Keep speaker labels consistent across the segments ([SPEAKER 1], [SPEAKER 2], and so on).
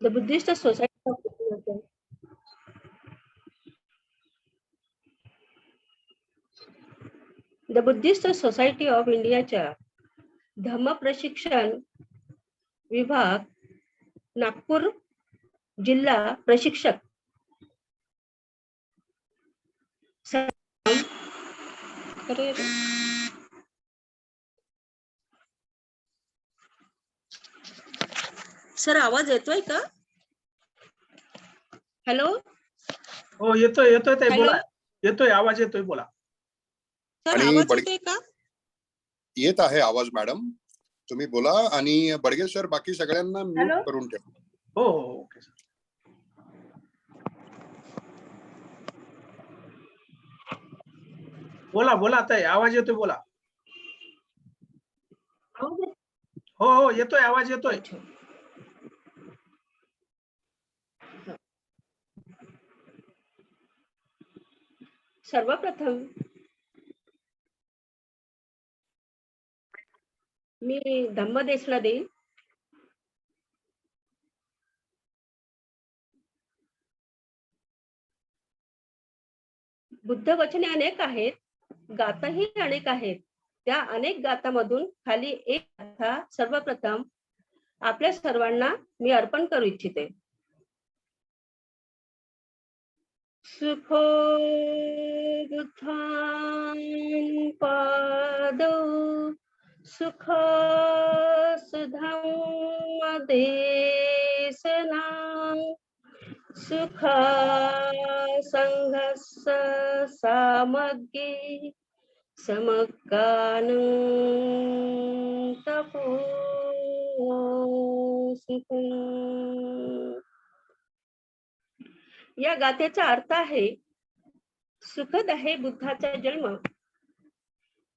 [SPEAKER 1] The Buddhist Society of India. The Buddhist Society of इंडियाच्या धम्म प्रशिक्षण विभाग नागपूर जिल्हा प्रशिक्षक सर आवाज येतोय का? हॅलो.
[SPEAKER 2] हो येतोय येतोय ताई बोला. येतोय आवाज येतोय बोला.
[SPEAKER 1] सर आवाज येतोय का?
[SPEAKER 3] येत आहे आवाज मॅडम, तुम्ही बोला. आणि बडगे सर बाकी सगळ्यांना म्यूट करून ठेवा.
[SPEAKER 2] हो हो ओके सर. बोला बोला ताई आवाज येतोय बोला. हो हो येतोय आवाज येतोय.
[SPEAKER 1] सर्वप्रथम मी धम्मदेशला देईन. बुद्ध वचने अनेक आहेत, गाथाही अनेक आहेत. त्या अनेक गाथामधून खाली एक गाथा सर्वप्रथम आपल्या सर्वांना मी अर्पण करू इच्छिते. सुखो बुद्धान पादौ सुख सुधम्म देशनां सुख संघस्स सामग्री समकानं तपो सुखं. या गाथेचा अर्थ आहे, सुखद आहे बुद्धाचा जन्म,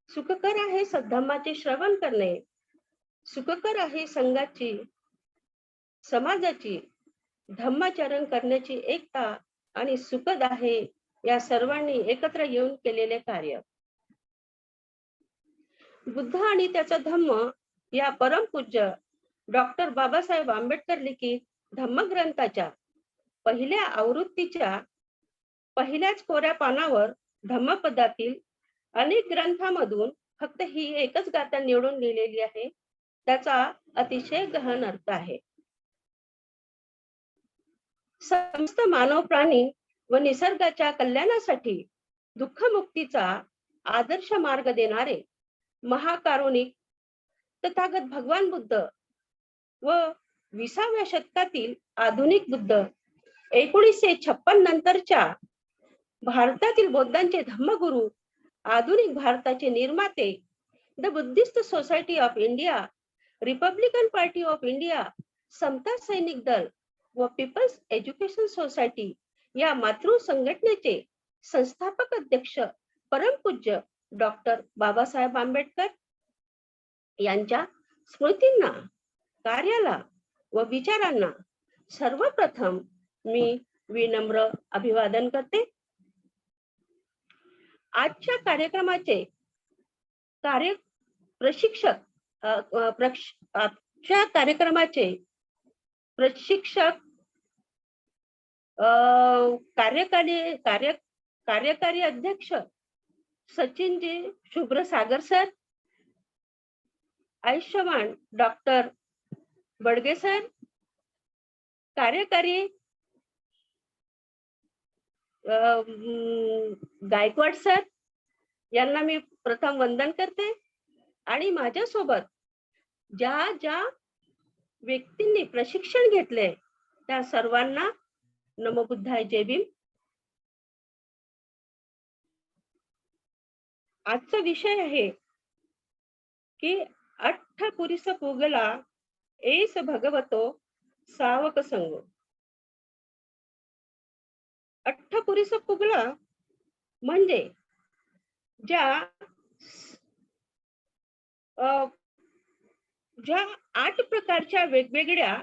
[SPEAKER 1] सुखकर आहे सद्धम्माचे श्रवण करणे, सुखकर आहे संघाची समाजाची धम्माचरण करण्याची एकता, आणि सुखद आहे या सर्वांनी एकत्र येऊन केलेले कार्य. बुद्ध आणि त्याचा धम्म या परमपूज्य डॉक्टर बाबासाहेब आंबेडकर लिखित धम्मग्रंथाच्या पहिल्या आवृत्तीच्या पहिल्याच कोऱ्या पानावर धम्मपदातील अनेक ग्रंथांमधून फक्त ही एकच गाथा निवडून लिहिलेली आहे. त्याचा अतिशय गहन अर्थ आहे. समस्त मानव प्राणी व निसर्गाच्या कल्याणासाठी दुःखमुक्तीचा आदर्श मार्ग देणारे महाकारुणिक तथागत भगवान बुद्ध व 20व्या शतकातील आधुनिक बुद्ध 1956 नंतरच्या भारतातील बौद्धांचे धम्मगुरु, आधुनिक भारताचे निर्माते, the Buddhist society of India, Republican party of India, समता सैनिक दल व पीपल्स एज्युकेशन सोसायटी या मातृ संघटनेचे संस्थापक अध्यक्ष परमपूज्य डॉक्टर बाबासाहेब आंबेडकर यांच्या स्मृतींना, कार्याला व विचारांना सर्वप्रथम मी विनम्र अभिवादन करते. आजच्या कार्यक्रमाचे प्रशिक्षक कार्यकारी अध्यक्ष सचिनजी शुभ्रसागर सर, आयुष्यमान डॉक्टर बडगे सर, कार्यकारी गायकवाड सर यांना मी प्रथम वंदन करते. आणि माझ्यासोबत ज्या ज्या व्यक्तींनी प्रशिक्षण घेतले त्या सर्वांना नमो बुद्धाय, जय भीम. आजचा विषय आहे की अठ्ठ पुरिस पुगला एस भगवतो सावक संग. अठ्ठ पुरिस पुगला म्हणजे ज्या 8 प्रकारच्या वेगवेगळ्या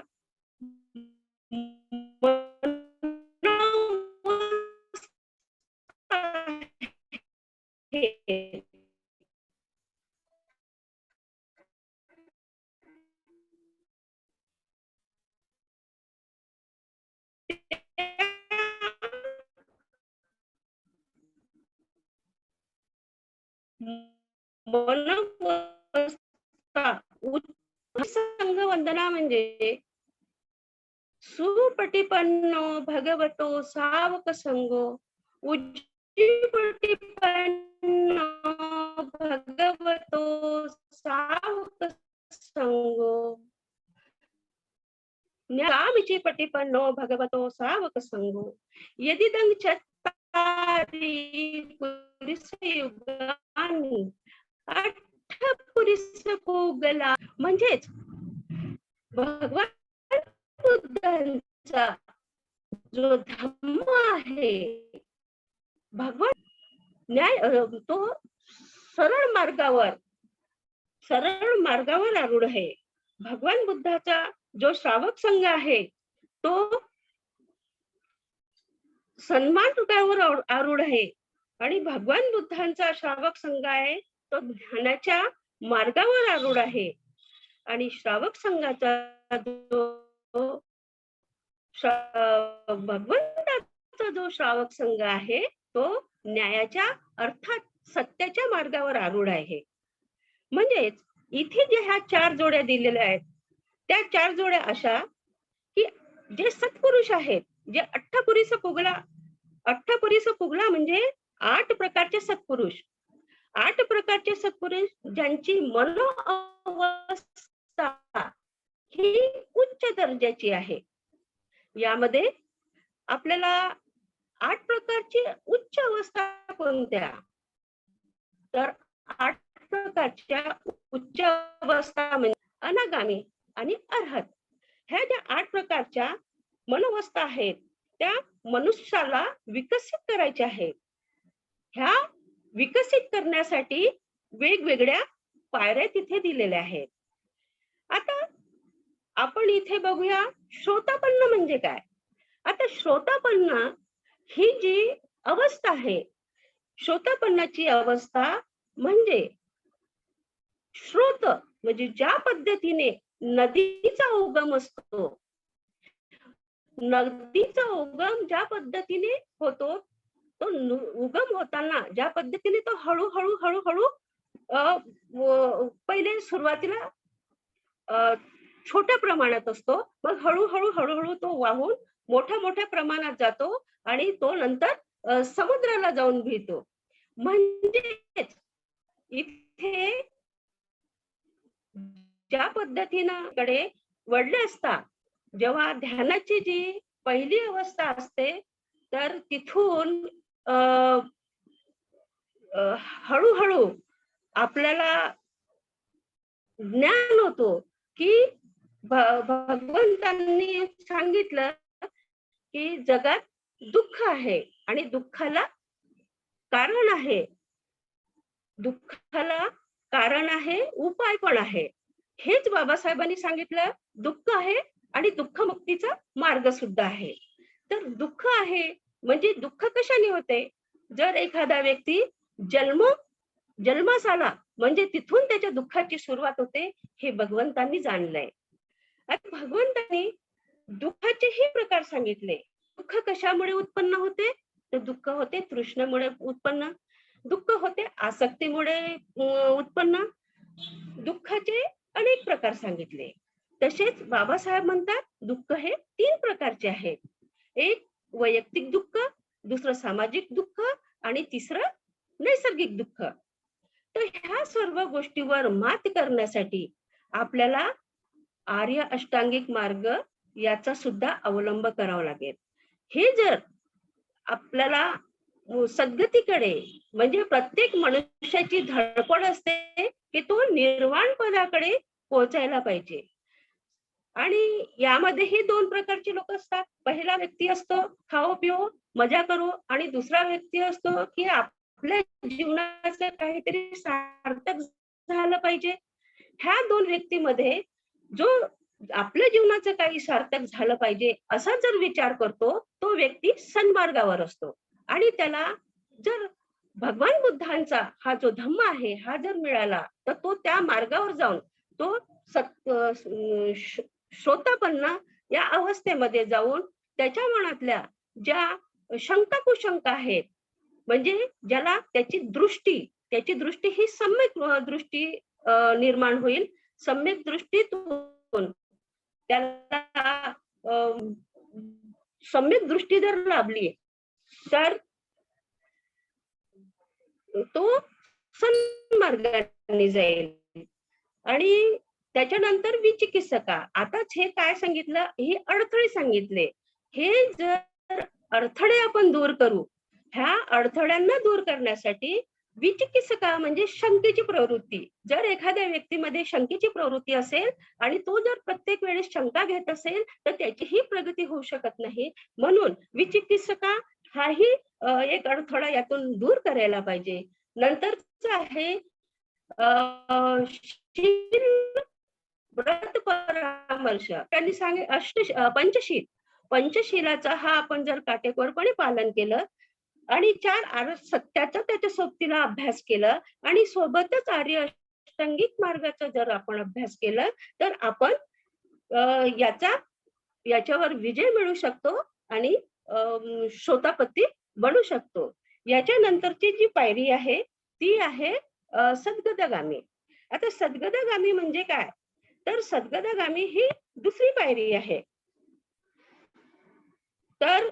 [SPEAKER 1] मनोवस्था संघवंदना म्हणजे सुपटिपन्नो भगवतो सावक संगो उज्जीपटिपन्नो भगवतो सावक संगो न्यायामिची पटिपन्नो भगवतो सावक संगो यदिदं चत्तारि पुरिसयुगानि अठ्ठपुरिसपोगला म्हणजेच भगवान बुद्धांचा जो धम्म आहे, भगवान न्याय तो सरळ मार्गावर आरूढ आहे. भगवान बुद्धाचा जो श्रावक संघ आहे तो सन्मान तुटावर आरूढ आहे आणि भगवान बुद्धांचा श्रावक संघ आहे तो ज्ञानाच्या मार्गावर आरूढ आहे. आणि श्रावक संघाचा जो भगवंताचा जो श्रावक संघ आहे तो न्यायाच्या अर्थात सत्याच्या मार्गावर आरूढ आहे. म्हणजेच इथे जे ह्या 4 जोड्या दिलेल्या आहेत त्या 4 जोड्या अशा की जे सत्पुरुष आहेत, जे अठ्ठपुरीस पुगला म्हणजे 8 प्रकारचे सत्पुरुष, 8 प्रकारचे सत्पुरुष ज्यांची मनोअवस्था ही उच्च दर्जाची आहे. यामध्ये आपल्याला 8 प्रकारची उच्च अवस्था कोणत्या, तर 8 प्रकारच्या उच्च अवस्था म्हणजे अनागामी आणि अर्हत. ह्या ज्या 8 प्रकारच्या मनोवस्था आहेत त्या मनुष्याला विकसित करायच्या आहेत. ह्या विकसित करण्यासाठी वेगवेगळ्या पायऱ्या तिथे दिलेल्या आहेत. आता आपण इथे बघूया श्रोतापन्न म्हणजे काय. आता श्रोतापन्न ही जी अवस्था आहे, श्रोतापन्नाची अवस्था म्हणजे श्रोत म्हणजे ज्या पद्धतीने नदीचा उगम असतो, नदीचा उगम ज्या पद्धतीने होतो तो उगम होताना ज्या पद्धतीने तो हळूहळू पहिले सुरुवातीला छोट्या प्रमाणात असतो, मग हळूहळू तो वाहून मोठ्या प्रमाणात जातो आणि तो नंतर समुद्राला जाऊन भिडतो. म्हणजेच इथे ज्या पद्धतीनं कडे वळले असता जेव्हा ध्यानाची जी पहिली अवस्था असते तर तिथून हळूहळू आपल्याला ज्ञान होतो की भगवंतांनी सांगितलं की जगात दुःख आहे आणि दुःखाला कारण आहे, दुःखाला कारण आहे, उपाय पण आहे. हेच बाबासाहेबांनी सांगितलं. दुःख आहे आणि दुःख मुक्तीचा मार्ग सुद्धा आहे. तर दुःख आहे म्हणजे दुःख कशाने होते, जर एखादा व्यक्ती जन्मास आला म्हणजे तिथून त्याच्या दुःखाची सुरुवात होते हे भगवंतांनी जाणलंय. आता भगवंतांनी दुःखाचेही प्रकार सांगितले. दुःख कशामुळे उत्पन्न होते, तर दुःख होते तृष्णेमुळे उत्पन्न, दुःख होते आसक्तीमुळे उत्पन्न, दुःखाचे अनेक प्रकार सांगितले. तसेच बाबासाहेब म्हणतात दुःख हे 3 प्रकारचे आहेत. एक वैयक्तिक दुःख, दुसरं सामाजिक दुःख आणि तिसरं नैसर्गिक दुःख. तर ह्या सर्व गोष्टीवर मात करण्यासाठी आपल्याला आर्य अष्टांगिक मार्ग याचा सुद्धा अवलंब करावा लागेल. हे जर आपल्याला सद्गतीकडे म्हणजे प्रत्येक मनुष्याची धडपड असते की तो निर्वाण पदाकडे पोहोचायला पाहिजे. आणि यामध्ये हे 2 प्रकारचे लोक असतात. पहिला व्यक्ती असतो खाओ पिओ मजा करो आणि दुसरा व्यक्ती असतो की आपल्या जीवनाचं काहीतरी सार्थक झालं पाहिजे. ह्या 2 व्यक्तीमध्ये जो आपल्या जीवनाचं काही सार्थक झालं पाहिजे असा जर विचार करतो तो व्यक्ती सन्मार्गावर असतो. आणि त्याला जर भगवान बुद्धांचा हा जो धम्म आहे हा जर मिळाला तर तो त्या मार्गावर जाऊन तो श्रोतापन्न या अवस्थेमध्ये जाऊन त्याच्या मनातल्या ज्या शंका कुशंका आहेत म्हणजे ज्याला त्याची दृष्टी त्याची दृष्टी ही सम्यक दृष्टी निर्माण होईल. सम्यक दृष्टीतून त्याला सम्यक दृष्टी जर लाभली तर तो सन्मार्गाने जाईल. आणि त्याच्यानंतर विचिकित्सका. आताच हे काय सांगितलं, हे अडथळे सांगितले. हे जर अडथळे आपण दूर करू, ह्या अडथळ्यांना दूर करण्यासाठी विचिकित्सका म्हणजे शंकेची प्रवृत्ती. जर एखाद्या व्यक्तीमध्ये शंकेची प्रवृत्ती असेल आणि तो जर प्रत्येक वेळेस शंका घेत असेल तर त्याचीही प्रगती होऊ शकत नाही. म्हणून विचिकित्सका हाही एक अडथळा यातून दूर करायला पाहिजे. नंतरच आहे शील व्रत परामर्श. त्यांनी पंचशील. पंचशीलाचा हा आपण जर काटेकोरपणे पालन केलं आणि 4 सत्याचा त्याच्या सोबतीला अभ्यास केला आणि सोबतच आर्य अष्टांगिक मार्गाचा जर आपण अभ्यास केला तर आपण याच्यावर विजय मिळू शकतो आणि शोतापत्ती बनू शकतो. याच्या नंतरची जी पायरी आहे ती आहे सद्गतगामी. आता सद्गतगामी म्हणजे काय, तर सद्गतगामी ही दुसरी पायरी आहे. तर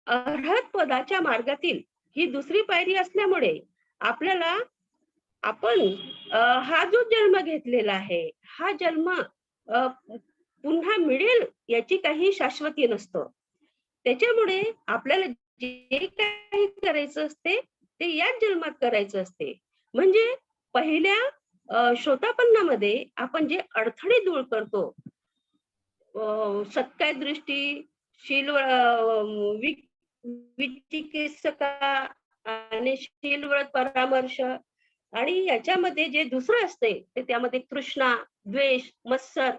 [SPEAKER 1] अर्हत पदाच्या मार्गातील ही दुसरी पायरी असल्यामुळे आपल्याला आपण हा जो जन्म घेतलेला आहे हा जन्म पुन्हा मिळेल याची काही शाश्वती नसतं. त्याच्यामुळे आपल्याला जे काही करायचं असते ते याच जन्मात करायचं असते. म्हणजे पहिल्या शोतापन्नामध्ये आपण जे अडथळे दूर करतो, सत्काय दृष्टी, शील विचिकित्सका आणि शील व्रत परामर्श, आणि याच्यामध्ये जे दुसरं असते ते त्यामध्ये तृष्णा, द्वेष, मत्सर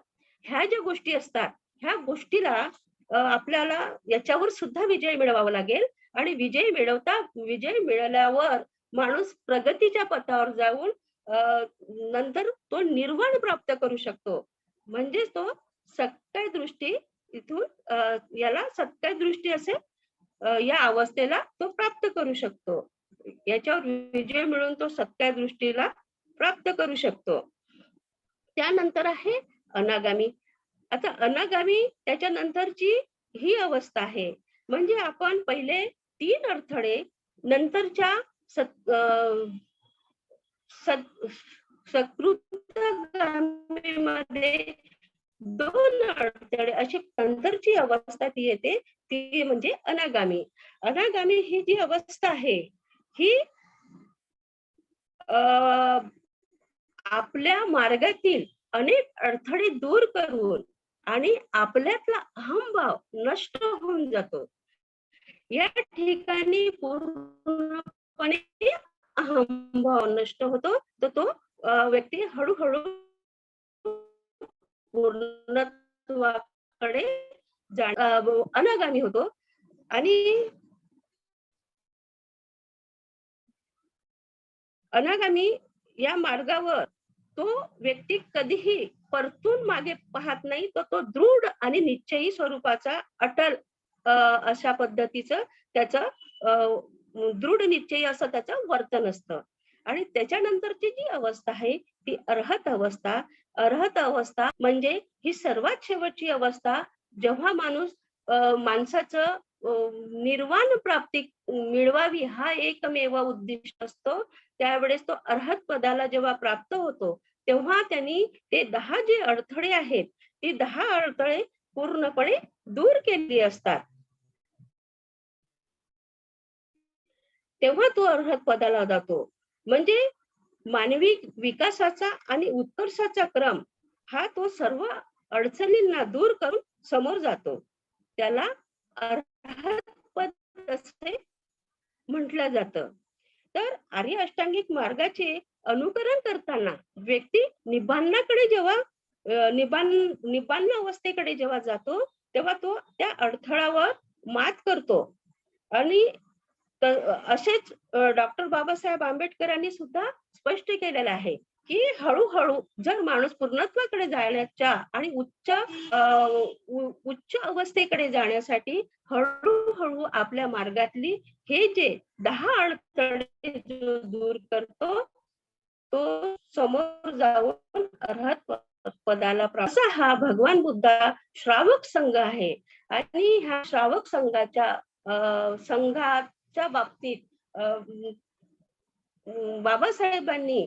[SPEAKER 1] ह्या ज्या गोष्टी असतात, ह्या गोष्टीला आपल्याला याच्यावर सुद्धा विजय मिळवावा लागेल. आणि विजय मिळाल्यावर माणूस प्रगतीच्या पथावर जाऊन नंतर तो निर्वाण प्राप्त करू शकतो. म्हणजे तो सत्काय दृष्टी इथून याला सत्काय दृष्टी असे या अवस्थेला तो प्राप्त करू शकतो. याच्यावर विजय मिळून तो सत्काय दृष्टीला प्राप्त करू शकतो. त्यानंतर आहे अनागामी. आता अनागामी त्याच्यानंतरची ही अवस्था आहे. म्हणजे आपण पहिले 3 अडथळे, नंतरच्या सकृतगामीमध्ये 2 अडथळे, अशी नंतरची अवस्था ती येते, ती म्हणजे अनागामी. अनागामी ही जी अवस्था आहे ही आपल्या मार्गातील अनेक अडथळे दूर करून आणि आपल्यातला अहंभाव नष्ट होऊन जातो. या ठिकाणी पूर्णपणे अहंभाव नष्ट होतो, तर तो व्यक्ती हळूहळू पूर्णत्वाकडे अनागामी होतो. आणि अनागामी या मार्गावर तो व्यक्ती कधीही परतून मागे पाहत नाही, तर तो दृढ आणि निश्चयी स्वरूपाचा अटल अशा पद्धतीचं त्याचं दृढ निश्चयी असं त्याचं वर्तन असतं. आणि त्याच्यानंतरची जी अवस्था आहे ती अर्हत अवस्था. अर्हत अवस्था म्हणजे ही सर्वात शेवटची अवस्था, जेव्हा माणसाचं निर्वाण प्राप्ती मिळवावी हा एकमेव उद्दिष्ट असतो. त्यावेळेस तो अर्हत पदाला जेव्हा प्राप्त होतो तेव्हा त्यांनी ते 10 जे अडथळे आहेत ती 10 अडथळे पूर्णपणे दूर केली असतात. तेव्हा तो अर्हत पदाला जातो. म्हणजे मानवी विकासाचा आणि उत्कर्षाचा क्रम हा तो सर्व अडचणींना दूर करून समोर जातो. त्याला अर्हत पद असे म्हटलं जातं. तर आर्य अष्टांगिक मार्गाचे अनुकरण करताना व्यक्ती निब्बाणाकडे जेव्हा निब्बाण अवस्थेकडे जेव्हा जातो तेव्हा तो त्या अडथळ्यावर मात करतो. आणि असेच डॉक्टर बाबासाहेब आंबेडकरांनी सुद्धा स्पष्ट केलेलं आहे की हळूहळू जर माणूस पूर्णत्वाकडे जाण्याच्या आणि उच्च अवस्थेकडे जाण्यासाठी हळूहळू आपल्या मार्गातली हे जे 10 अडथळे जो दूर करतो, तो समोर जाऊन अर्हत पदाला प्राप्त. असा हा भगवान बुद्धा श्रावक संघ आहे आणि ह्या श्रावक संघाच्या बाबतीत बाबासाहेबांनी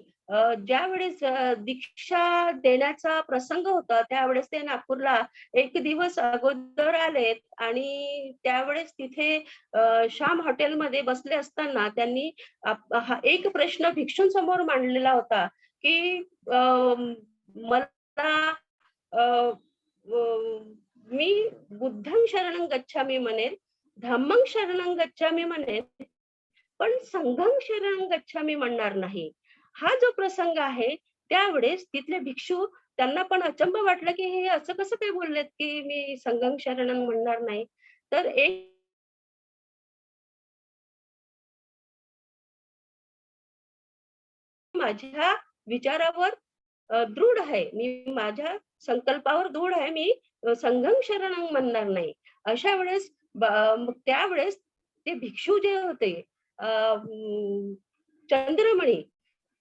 [SPEAKER 1] ज्या वेळेस दीक्षा देण्याचा प्रसंग होता त्यावेळेस ते नागपूरला एक दिवस अगोदर आलेत आणि त्यावेळेस तिथे श्याम हॉटेलमध्ये बसले असताना त्यांनी हा एक प्रश्न भिक्षूंसमोर मांडलेला होता की मला मी बुद्धं शरणं गच्छामी म्हणेन, धम्मं शरणं गच्छामी म्हणेन, पण संघं शरणं गच्छामी म्हणणार नाही. हा जो प्रसंग आहे त्यावेळेस तिथले भिक्षू त्यांना पण अचंब वाटलं की हे असं कसं काय बोललेत की मी संघं शरणं म्हणणार नाही. तर एक माझ्या विचारावर दृढ आहे, मी माझ्या संकल्पावर दृढ आहे, मी संघं शरणं म्हणणार नाही. अशा वेळेस मग त्यावेळेस ते भिक्षू जे होते चंद्रमणी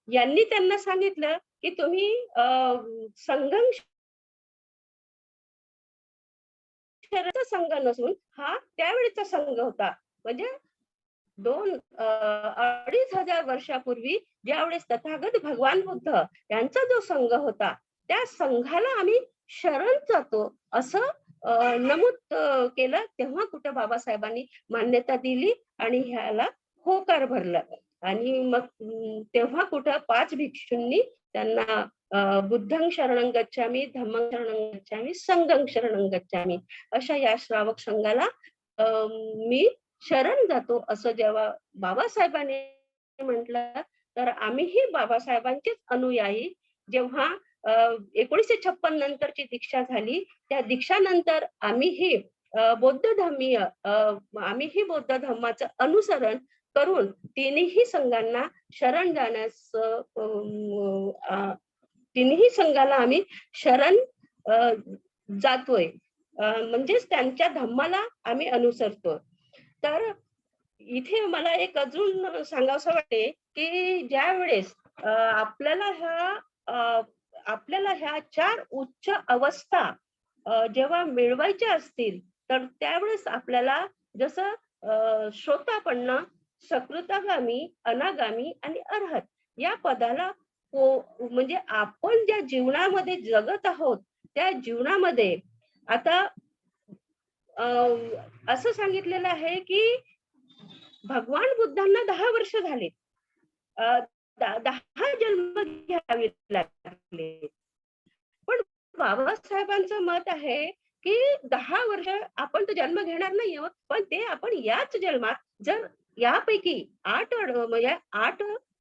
[SPEAKER 1] यांनी त्यांना सांगितलं की तुम्ही संघं शरणचा संघ नसून हा त्यावेळेचा संघ होता. म्हणजे 2,500 वर्षापूर्वी ज्यावेळेस तथागत भगवान बुद्ध यांचा जो संघ होता त्या संघाला आम्ही शरण जातो असं नमूद केलं. तेव्हा कुठं बाबासाहेबांनी मान्यता दिली आणि ह्याला होकार भरला आणि मग तेव्हा कुठं 5 भिक्षूंनी त्यांना बुद्धं शरणं गच्छामी, धम्मं शरणं गच्छामी, संघं शरणं गच्छामी अशा या श्रावक संघाला मी शरण जातो असं जेव्हा बाबासाहेबांनी म्हटलं तर आम्हीही बाबासाहेबांचेच अनुयायी. जेव्हा 1956 नंतरची दीक्षा झाली त्या दीक्षानंतर आम्हीही बौद्ध धम्माचं अनुसरण करून तिन्ही संघांना शरण जाण्यास तिन्ही संघाला आम्ही शरण जातोय म्हणजेच त्यांच्या धम्माला आम्ही अनुसरतो. तर इथे मला एक अजून सांगावसं वाटते की ज्या वेळेस आपल्याला ह्या 4 उच्च अवस्था जेव्हा मिळवायच्या असतील तर त्यावेळेस आपल्याला जसं श्रोतापन्न, सकृतागामी, अनागामी आणि अर्हत या पदाला म्हणजे आपण ज्या जीवनामध्ये जगत आहोत त्या जीवनामध्ये आता असं सांगितलेलं आहे की भगवान बुद्धांना 10 वर्ष झाले, 10 जन्म घ्यावे लागले. पण बाबासाहेबांचं मत आहे की 10 वर्ष आपण तर जन्म घेणार नाही आहोत, पण ते आपण याच जन्मात जर यापैकी 8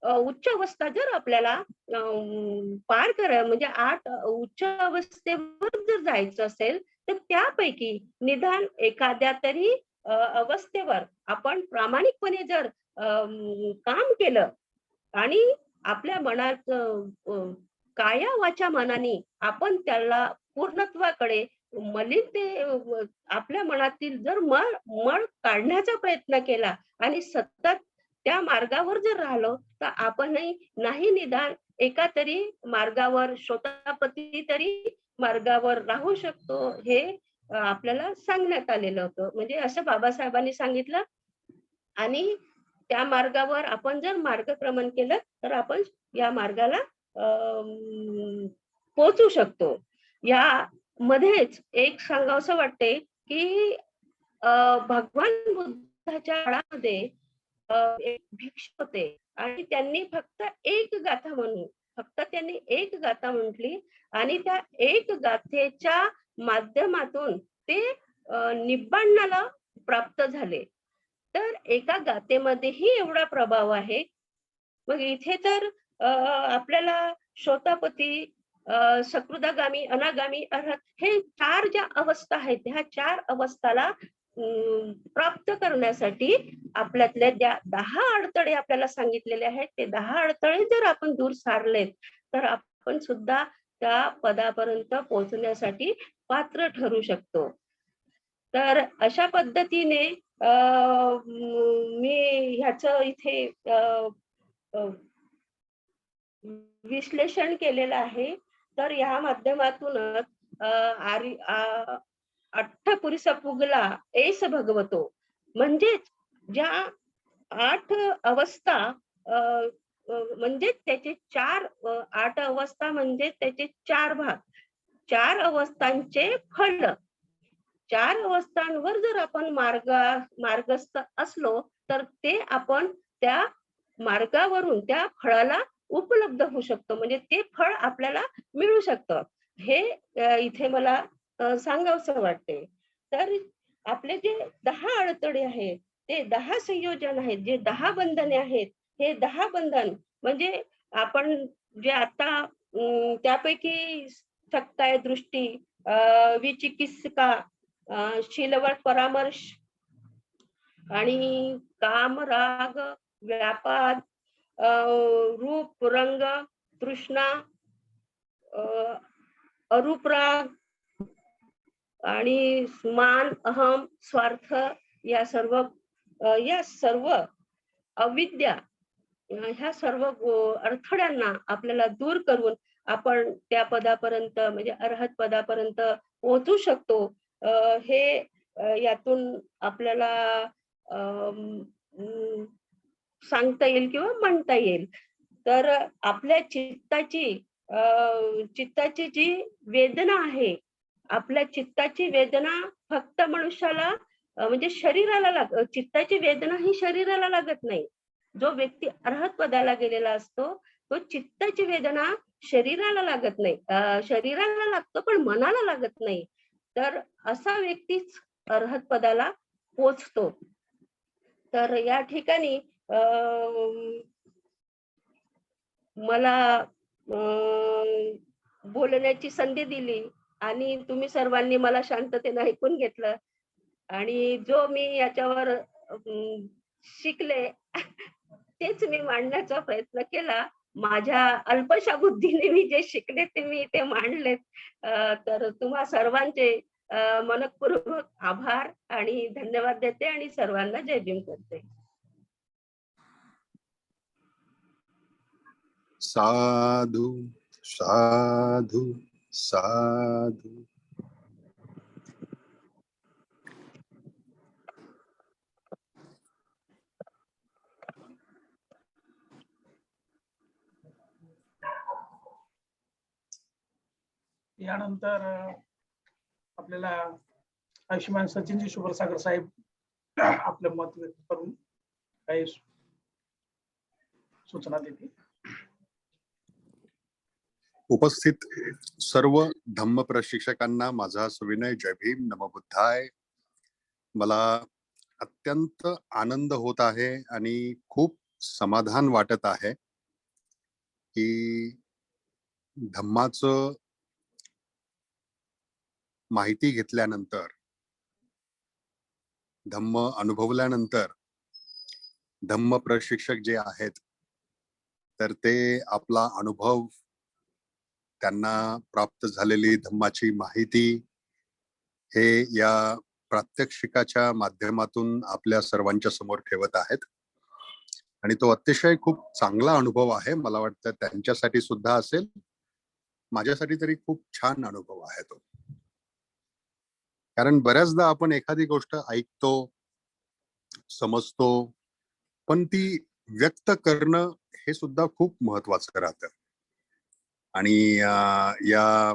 [SPEAKER 1] उच्च अवस्था जर आपल्याला पार म्हणजे 8 उच्च अवस्थेवर जर जायचं असेल तर त्यापैकी निदान एखाद्या तरी अवस्थेवर आपण प्रामाणिकपणे जर काम केलं आणि आपल्या मनात काया वाचा मनाने आपण त्याला पूर्णत्वाकडे मलिनते आपल्या मनातील जर मळ काढण्याचा प्रयत्न केला आणि सतत त्या मार्गावर जर राहिलो तर आपणही नाही निदान एका तरी मार्गावर श्रोतापती तरी मार्गावर राहू शकतो हे आपल्याला सांगण्यात आलेलं होतं. म्हणजे असं बाबासाहेबांनी सांगितलं आणि त्या मार्गावर आपण जर मार्गक्रमण केलं तर आपण या मार्गाला पोहोचू शकतो. या मध्येच एक सांगावसं वाटते की भगवान बुद्धाच्या काळामध्ये एक भिक्षू होते आणि त्यांनी फक्त एक गाथा म्हटली आणि त्या एक गाथेच्या माध्यमातून ते निब्बाणाला प्राप्त झाले. तर एका गाथेमध्येही एवढा प्रभाव आहे. मग इथे तर आपल्याला श्रोतापती, सकृदागामी, अनागामी, अर्हत हे 4 ज्या अवस्था आहेत ह्या 4 अवस्थाला प्राप्त करण्यासाठी आपल्यातल्या ज्या 10 अडथळे आपल्याला सांगितलेले आहेत ते 10 अडथळे जर आपण दूर सारलेत तर आपण सुद्धा त्या पदापर्यंत पोहोचण्यासाठी पात्र ठरू शकतो. तर अशा पद्धतीने मी ह्याचं इथे विश्लेषण केलेलं आहे. तर या माध्यमातूनच अठ्ठपुरीसा पुगला एस भगवतो, म्हणजेच ज्या 8 अवस्था अ, म्हणजे त्याचे 8 अवस्था म्हणजे त्याचे 4 भाग. 4 अवस्थांचे फळ. 4 अवस्थांवर जर आपण मार्गस्थ असलो, तर ते आपण त्या मार्गावरून त्या फळाला उपलब्ध होऊ शकतो. म्हणजे ते फळ आपल्याला मिळू शकतं. हे इथे मला सांगावसं वाटते. तर आपले जे 10 अडथळे आहेत, ते 10 संयोजन आहेत, जे 10 बंधने आहेत, हे 10 बंधन म्हणजे आपण जे आता त्यापैकी सख्ताय दृष्टी, विचिकित्सिका, शीलवत परामर्श आणि काम, राग, व्यापाद, रूप, रंग, तृष्णा, अरूप राग आणि मान, अहम, स्वार्थ या सर्व अविद्या, ह्या सर्व अडथळ्यांना आपल्याला दूर करून आपण त्या पदापर्यंत म्हणजे अरहत पदापर्यंत पोहोचू शकतो. हे यातून आपल्याला सांगता येईल किंवा म्हणता येईल. तर आपल्या चित्ताची जी वेदना आहे, आपल्या चित्ताची वेदना फक्त मनुष्याला म्हणजे चित्ताची वेदना ही शरीराला लागत नाही. जो व्यक्ती अरहत पदाला गेलेला असतो, तो चित्ताची वेदना शरीराला लागत नाही. शरीराला लागतो पण मनाला लागत नाही. तर असा व्यक्तीच अरहत पदाला पोचतो. तर या ठिकाणी मला बोलण्याची संधी दिली आणि तुम्ही सर्वांनी मला शांततेने ऐकून घेतलं आणि जो मी याच्यावर शिकले तेच मी मांडण्याचा प्रयत्न केला. माझ्या अल्पशा बुद्धीने मी जे शिकले ते मी इथे मांडलेत. तर तुम्हा सर्वांचे मनःपूर्वक आभार आणि धन्यवाद देते आणि सर्वांना जय भीम करते.
[SPEAKER 3] साधू साधू साधू.
[SPEAKER 2] यानंतर आपल्याला आयुष्यमान सचिनजी शुभरसागर साहेब आपलं मत व्यक्त करून काही सूचना देतील.
[SPEAKER 3] उपस्थित सर्व धम्म प्रशिक्षकांना माझा सविनय जय भीम, नमो बुद्धाय. मला अत्यंत आनंद होत आहे आणि खूप समाधान वाटत आहे की धम्माचं माहिती घेतल्यानंतर, धम्म अनुभवल्यानंतर धम्म प्रशिक्षक जे आहेत तर ते आपला अनुभव, त्यांना प्राप्त झालेली धम्माची माहिती हे या प्रात्यक्षिकाच्या माध्यमातून आपल्या सर्वांच्या समोर ठेवत आहेत आणि तो अतिशय खूप चांगला अनुभव आहे. मला वाटतं त्यांच्यासाठी सुद्धा असेल, माझ्यासाठी तरी खूप छान अनुभव आहे तो. कारण बऱ्याचदा आपण एखादी गोष्ट ऐकतो, समजतो, पण ती व्यक्त करणं हे सुद्धा खूप महत्वाचं राहतं. आणि या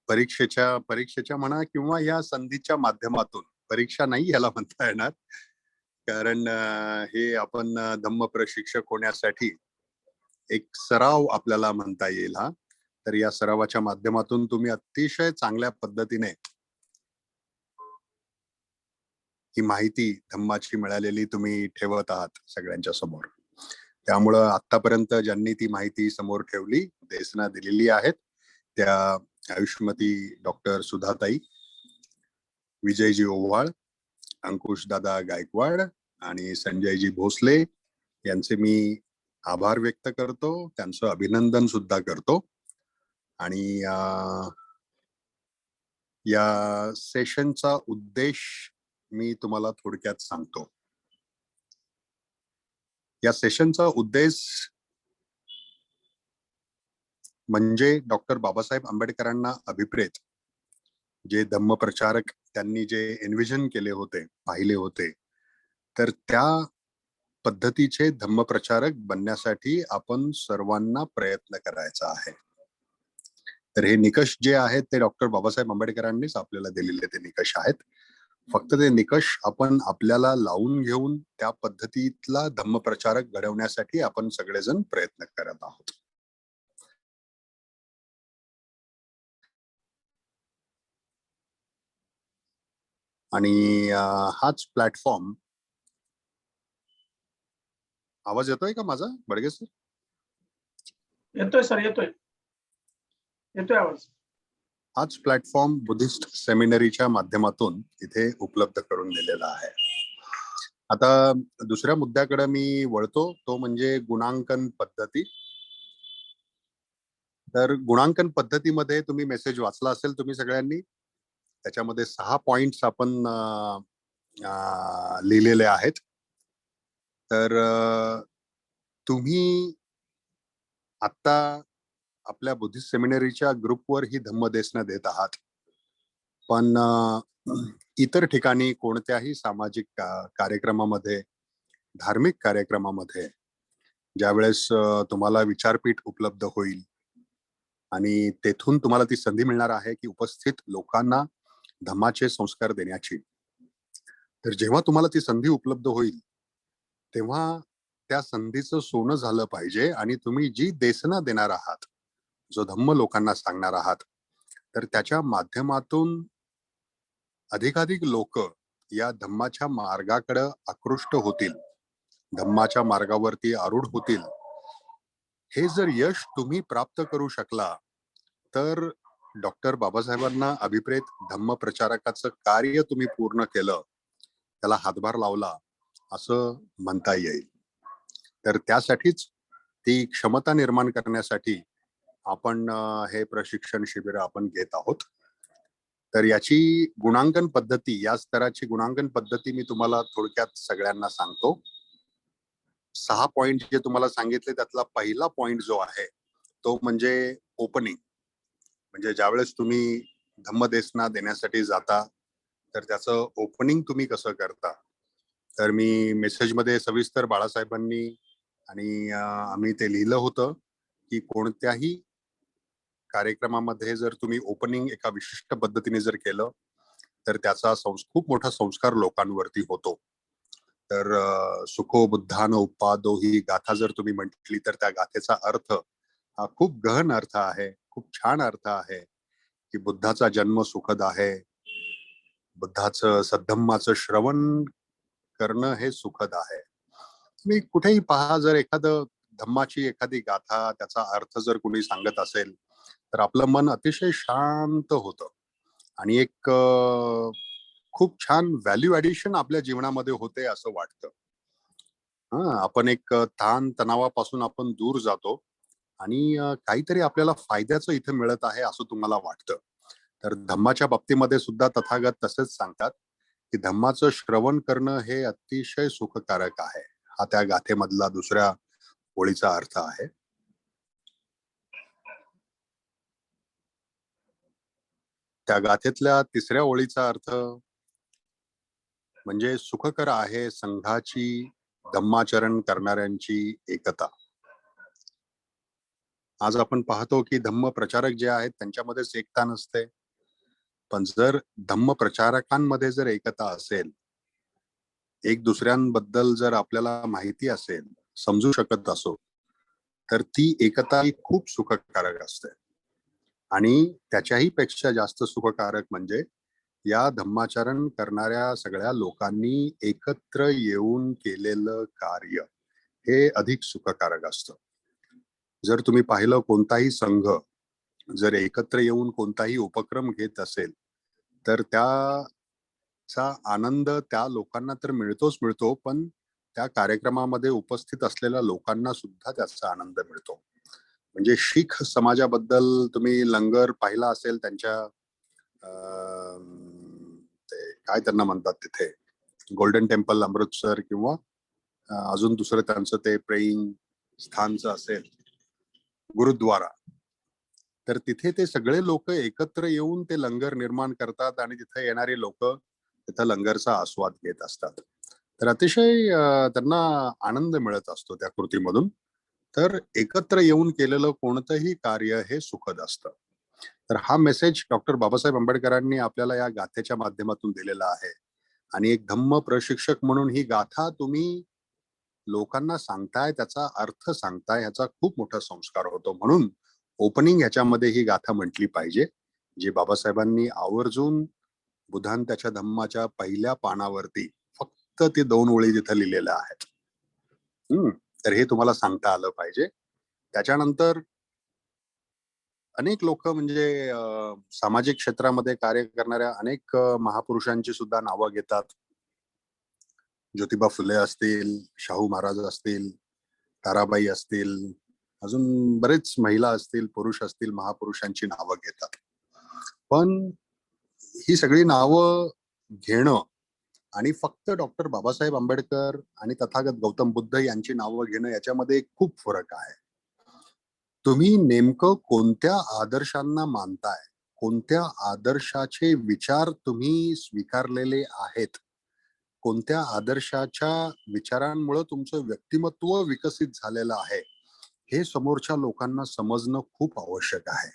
[SPEAKER 3] परीक्षेच्या म्हणा किंवा या संधीच्या माध्यमातून, परीक्षा नाही याला म्हणता येणार, कारण हे आपण धम्म प्रशिक्षक होण्यासाठी एक सराव आपल्याला म्हणता येईल हा. तर या सरावाच्या माध्यमातून तुम्ही अतिशय चांगल्या पद्धतीने ही माहिती धम्माची मिळालेली तुम्ही ठेवत आहात सगळ्यांच्या समोर. त्यामुळं आतापर्यंत ज्यांनी ती माहिती समोर ठेवली, देशना दिलेली आहेत, त्या आयुष्मती डॉक्टर सुधाताई, विजयजी ओव्हाळ, अंकुश दादा गायकवाड आणि संजयजी भोसले यांचे मी आभार व्यक्त करतो, त्यांचं अभिनंदन सुद्धा करतो. आणि या सेशनचा उद्देश मी तुम्हाला थोडक्यात सांगतो. या सेशनचा उद्देश म्हणजे डॉक्टर बाबासाहेब आंबेडकरांना अभिप्रेत जे धम्मप्रचारक त्यांनी जे एन्व्हिजन केले होते, पाहिले होते, तर त्या पद्धतीचे धम्मप्रचारक बनण्यासाठी आपण सर्वांना प्रयत्न करायचा आहे. तर हे निकष जे आहेत ते डॉक्टर बाबासाहेब आंबेडकरांनीच आपल्याला दिलेले ते निकष आहेत. फक्त ते निकष आपण आपल्याला लावून घेऊन त्या पद्धतीतला धम्मप्रचारक घडवण्यासाठी आपण सगळेजण प्रयत्न करत आहोत. आणि हाच प्लॅटफॉर्म, आवाज येतोय का माझा बडगे सर?
[SPEAKER 2] येतोय सर, येतोय आवाज.
[SPEAKER 3] हाच प्लॅटफॉर्म बुद्धिस्ट सेमिनरीच्या माध्यमातून इथे उपलब्ध करून दिलेला आहे. आता दुसऱ्या मुद्द्याकडे मी वळतो, तो म्हणजे गुणांकन पद्धती. तर गुणांकन पद्धतीमध्ये तुम्ही मेसेज वाचला असेल तुम्ही सगळ्यांनी. त्याच्यामध्ये 6 पॉइंट्स आपण लिहिलेले आहेत. तर तुम्ही आता आपल्या बुद्धिस्ट सेमिनरीच्या ग्रुपवर ही धम्मदेशना देत आहात, पण इतर ठिकाणी कोणत्याही सामाजिक कार्यक्रमामध्ये, धार्मिक कार्यक्रमामध्ये ज्यावेळेस तुम्हाला विचारपीठ उपलब्ध होईल आणि तेथून तुम्हाला ती संधी मिळणार आहे की उपस्थित लोकांना धम्माचे संस्कार देण्याची, तर जेव्हा तुम्हाला ती संधी उपलब्ध होईल तेव्हा त्या संधीचं सोनं झालं पाहिजे आणि तुम्ही जी देसना देणार आहात, जो धम्म लोकांना सांगणार आहात, तर त्याच्या माध्यमातून अधिकाधिक लोक या धम्माच्या मार्गाकडे आकृष्ट होतील, धम्माच्या मार्गावरती आरूढ होतील. हे जर यश तुम्ही प्राप्त करू शकला तर डॉक्टर बाबासाहेबांना अभिप्रेत धम्म प्रचारकाचं कार्य तुम्ही पूर्ण केलं, त्याला हातभार लावला असं म्हणता येईल. तर त्यासाठीच ती क्षमता निर्माण करण्यासाठी आपण हे प्रशिक्षण शिबिर आपण घेत आहोत. तर याची गुणांकन पद्धती, या स्तराची गुणांकन पद्धती मी तुम्हाला थोडक्यात सगळ्यांना सांगतो. 6 पॉइंट जे तुम्हाला सांगितले त्यातला पहिला पॉइंट जो आहे तो म्हणजे ओपनिंग. म्हणजे ज्यावेळेस तुम्ही धम्मदेशना देण्यासाठी जाता तर त्याचं ओपनिंग तुम्ही कसं करता. तर मी मेसेजमध्ये सविस्तर बाळासाहेबांनी आणि आम्ही ते लिहिलं होतं की कोणत्याही कार्यक्रमामध्ये जर तुम्ही ओपनिंग एका विशिष्ट पद्धतीने जर केलं तर त्याचा खूप मोठा संस्कार लोकांवरती होतो. तर सुखो बुद्धान उत्पादो ही गाथा जर तुम्ही म्हटली तर त्या गाथेचा अर्थ हा खूप गहन अर्थ आहे, खूप छान अर्थ आहे की बुद्धाचा जन्म सुखद आहे, बुद्धाचं सद्धम्माचं श्रवण करणं हे सुखद आहे. तुम्ही कुठेही पहा, जर एखादं धम्माची एखादी गाथा त्याचा अर्थ जर कोणी सांगत असेल तर आपलं मन अतिशय शांत होतं आणि एक खूप छान व्हॅल्यू ऍडिशन आपल्या जीवनामध्ये होते असं वाटतं. आपण एक ताण तणावापासून आपण दूर जातो आणि काहीतरी आपल्याला फायद्याचं इथे मिळत आहे असं तुम्हाला वाटतं. तर धम्माच्या बाबतीमध्ये सुद्धा तथागत तसेच सांगतात की धम्माचं श्रवण करणं हे अतिशय सुखकारक आहे. हा त्या गाथेमधला दुसऱ्या ओळीचा अर्थ आहे. त्या गाथेतल्या तिसऱ्या ओळीचा अर्थ म्हणजे सुखकर आहे संघाची, धम्माचरण करणाऱ्यांची एकता. आज आपण पाहतो की धम्म प्रचारक जे आहेत त्यांच्यामध्येच एकता नसते, पण जर धम्म प्रचारकांमध्ये जर एकता असेल, एक दुसऱ्यांबद्दल जर आपल्याला माहिती असेल, समजू शकत असो, तर ती एकता ही खूप सुखकारक असते. आणि त्याच्याही पेक्षा जास्त सुखकारक म्हणजे या धम्माचरण करणाऱ्या सगळ्या लोकांनी एकत्र येऊन केलेलं कार्य हे अधिक सुखकारक असतं. जर तुम्ही पाहिलं कोणताही संघ जर एकत्र येऊन कोणताही उपक्रम घेत असेल तर त्याचा आनंद त्या लोकांना तर मिळतोच मिळतो, पण त्या कार्यक्रमामध्ये उपस्थित असलेल्या लोकांना सुद्धा त्याचा आनंद मिळतो. म्हणजे शीख समाजाबद्दल तुम्ही लंगर पाहिला असेल, त्यांच्या ते काय त्यांना म्हणतात तिथे, गोल्डन टेम्पल अमृतसर किंवा अजून दुसरं त्यांचं ते प्रेइंग स्थानचं असेल गुरुद्वारा, तर तिथे ते सगळे लोक एकत्र येऊन ते लंगर निर्माण करतात आणि तिथे येणारे लोक तिथं लंगरचा आस्वाद घेत असतात. तर अतिशय त्यांना आनंद मिळत असतो त्या कृतीमधून. तर एकत्र येऊन केलेलं कोणतंही कार्य हे सुखद असतं. तर हा मेसेज डॉक्टर बाबासाहेब आंबेडकरांनी आपल्याला या गाथेच्या माध्यमातून दिलेला आहे. आणि एक धम्म प्रशिक्षक म्हणून ही गाथा तुम्ही लोकांना सांगताय, त्याचा अर्थ सांगताय, ह्याचा खूप मोठा संस्कार होतो. म्हणून ओपनिंग ह्याच्यामध्ये ही गाथा म्हटली पाहिजे, जी बाबासाहेबांनी आवर्जून बुधान त्याच्या धम्माच्या पहिल्या पानावरती फक्त ते 2 ओळी तिथं लिहिलेल्या आहेत. तर हे तुम्हाला सांगता आलं पाहिजे. त्याच्यानंतर अनेक लोक म्हणजे सामाजिक क्षेत्रामध्ये कार्य करणाऱ्या अनेक महापुरुषांची सुद्धा नावं घेतात. ज्योतिबा फुले असतील, शाहू महाराज असतील, ताराबाई असतील, अजून बरेच महिला असतील, पुरुष असतील, महापुरुषांची नावं घेतात. पण ही सगळी नावं घेणं आणि फक्त डॉक्टर बाबासाहेब आंबेडकर आणि तथागत गौतम बुद्ध यांची नावं घेणं याच्यामध्ये खूप फरक आहे. तुम्ही नेमकं कोणत्या आदर्शांना मानताय, कोणत्या आदर्शाचे विचार तुम्ही स्वीकारलेले आहेत, कोणत्या आदर्शाच्या विचारांमुळे तुमचं व्यक्तिमत्व विकसित झालेलं आहे, हे समोरच्या लोकांना समजणं खूप आवश्यक आहे.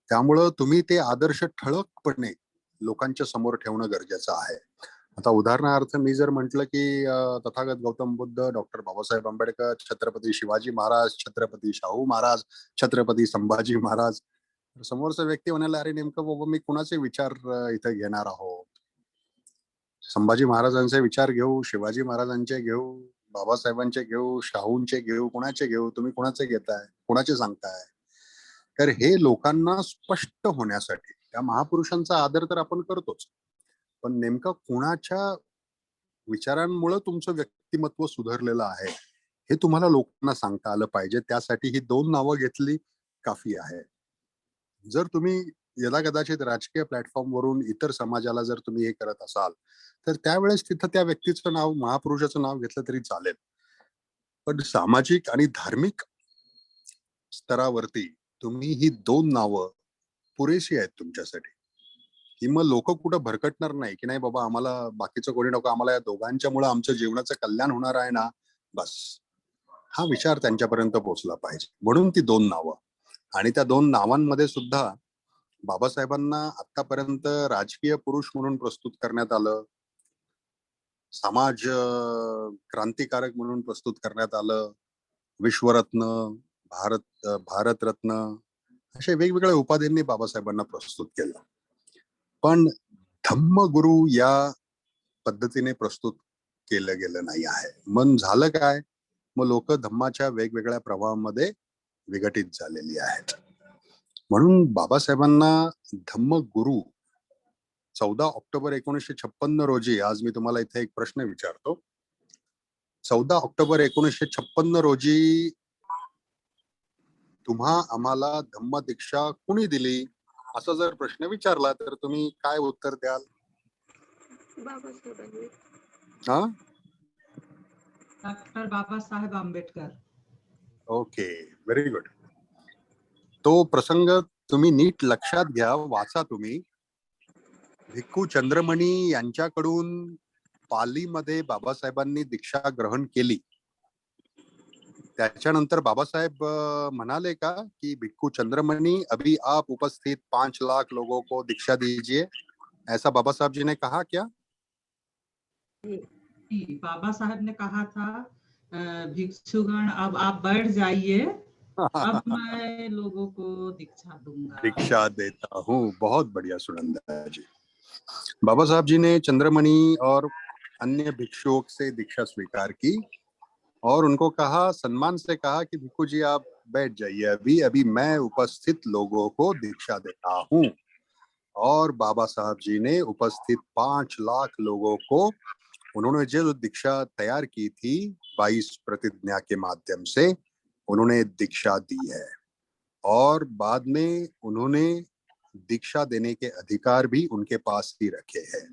[SPEAKER 3] त्यामुळं तुम्ही ते आदर्श ठळकपणे लोकांच्या समोर ठेवणं गरजेचं आहे. आता उदाहरणार्थ मी जर म्हटलं की तथागत गौतम बुद्ध, डॉक्टर बाबासाहेब आंबेडकर, छत्रपती शिवाजी महाराज, छत्रपती शाहू महाराज, छत्रपती संभाजी महाराज, समोरचा व्यक्ती म्हणाला, अरे नेमकं बाबा मी कुणाचे विचार इथे घेणार आहोत? संभाजी महाराजांचे विचार घेऊ, शिवाजी महाराजांचे घेऊ, बाबासाहेबांचे घेऊ, शाहूंचे घेऊ, कुणाचे घेऊ? तुम्ही कुणाचे घेताय, कुणाचे सांगताय? तर हे लोकांना स्पष्ट होण्यासाठी, त्या महापुरुषांचा आदर तर आपण करतोच, पण नेमका कुणाच्या विचारांमुळे तुमचं व्यक्तिमत्व सुधारलेलं आहे हे तुम्हाला लोकांना सांगता आलं पाहिजे. त्यासाठी ही 2 नावं घेतली काफी आहे. जर तुम्ही यदा कदाचित राजकीय प्लॅटफॉर्म वरून इतर समाजाला जर तुम्ही हे करत असाल, तर त्यावेळेस तिथं त्या व्यक्तीचं नाव, महापुरुषाचं नाव घेतलं तरी चालेल. पण सामाजिक आणि धार्मिक स्तरावरती तुम्ही ही 2 नावं पुरेशी आहेत तुमच्यासाठी, की मग लोक कुठं भरकटणार नाही की नाही बाबा आम्हाला बाकीचं कोणी नको, आम्हाला या दोघांच्यामुळे आमचं जीवनाचं कल्याण होणार आहे ना, बस हा विचार त्यांच्यापर्यंत पोहोचला पाहिजे. म्हणून ती 2 नावं. आणि त्या 2 नावांमध्ये सुद्धा बाबासाहेबांना आतापर्यंत राजकीय पुरुष म्हणून प्रस्तुत करण्यात आलं, समाज क्रांतिकारक म्हणून प्रस्तुत करण्यात आलं, विश्वरत्न, भारतरत्न, असे वेगवेगळ्या उपाधींनी बाबासाहेबांना प्रस्तुत केलं. पण धम्मगुरु या पद्धतीने प्रस्तुत केलं गेलं नाही आहे. मन झालं काय, मग लोक धम्माच्या वेगवेगळ्या प्रवाहामध्ये विघटित झालेली आहेत. म्हणून बाबासाहेबांना धम्मगुरु 14 ऑक्टोबर 1956 रोजी, आज मी तुम्हाला इथे एक प्रश्न विचारतो, 14 ऑक्टोबर 1956 रोजी तुम्हा आम्हाला धम्म दीक्षा कुणी दिली, असा जर प्रश्न विचारला तर तुम्ही काय उत्तर द्याल?
[SPEAKER 1] बाबासाहेबांनी.
[SPEAKER 3] हा,
[SPEAKER 4] doctor Babasaheb Ambedkar.
[SPEAKER 3] Okay, very good. तो प्रसंग तुम्ही नीट लक्षात घ्या, वाचा तुम्ही. भिक्खू चंद्रमणी यांच्याकडून पालीमध्ये बाबासाहेबांनी दीक्षा ग्रहण केली. त्याच्यानंतर बाबासाहेब म्हणाले का कि भिक्खू चंद्रमणी अभी आप उपस्थित 5 लाख लोगों को दीक्षा दीजिए, ऐसा बाबा साहब जी ने कहा क्या?
[SPEAKER 4] बाबा साहब ने कहा था भिक्षुगण अब आप बैठ जाइए, अब मैं लोगों को दीक्षा दूंगा,
[SPEAKER 3] दीक्षा देता हूँ। बहुत बढ़िया सुनंदा जी। बाबा साहब जी ने चंद्रमणि और अन्य भिक्षुओं से दीक्षा स्वीकार की और उनको कहा, सम्मान से कहा कि भिक्खू जी आप बैठ जाइए, अभी अभी मैं उपस्थित लोगों को दीक्षा देता हूँ। और बाबा साहब जी ने उपस्थित 5 लाख लोगों को उन्होंने जो दीक्षा तैयार की थी 22 प्रतिज्ञा के माध्यम से उन्होंने दीक्षा दी है, और बाद में उन्होंने दीक्षा देने के अधिकार भी उनके पास ही रखे हैं।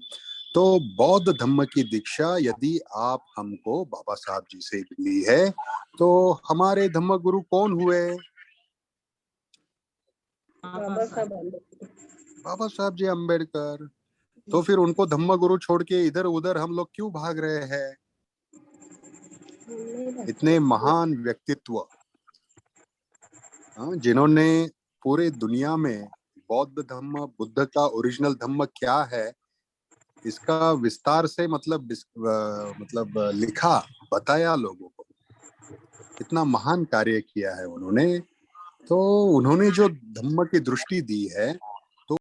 [SPEAKER 3] तो बौद्ध धम्म की दीक्षा यदि आप हमको बाबा साहब जी से मिली है, तो हमारे धम्म गुरु कौन हुए?
[SPEAKER 1] बाबा साहब आंबेडकर।
[SPEAKER 3] बाबा साहब जी अम्बेडकर। तो फिर उनको धम्म गुरु छोड़ के इधर उधर हम लोग क्यों भाग रहे हैं? इतने महान व्यक्तित्व, जिन्होंने पूरे दुनिया में बौद्ध धम्म, बुद्ध का ओरिजिनल धम्म क्या है, इसका विस्तार से मतलब लिखा, बताया लोगों को। इतना महान कार्य किया है उन्होंने। तो उन्होंने जो धम्म की दृष्टि दी है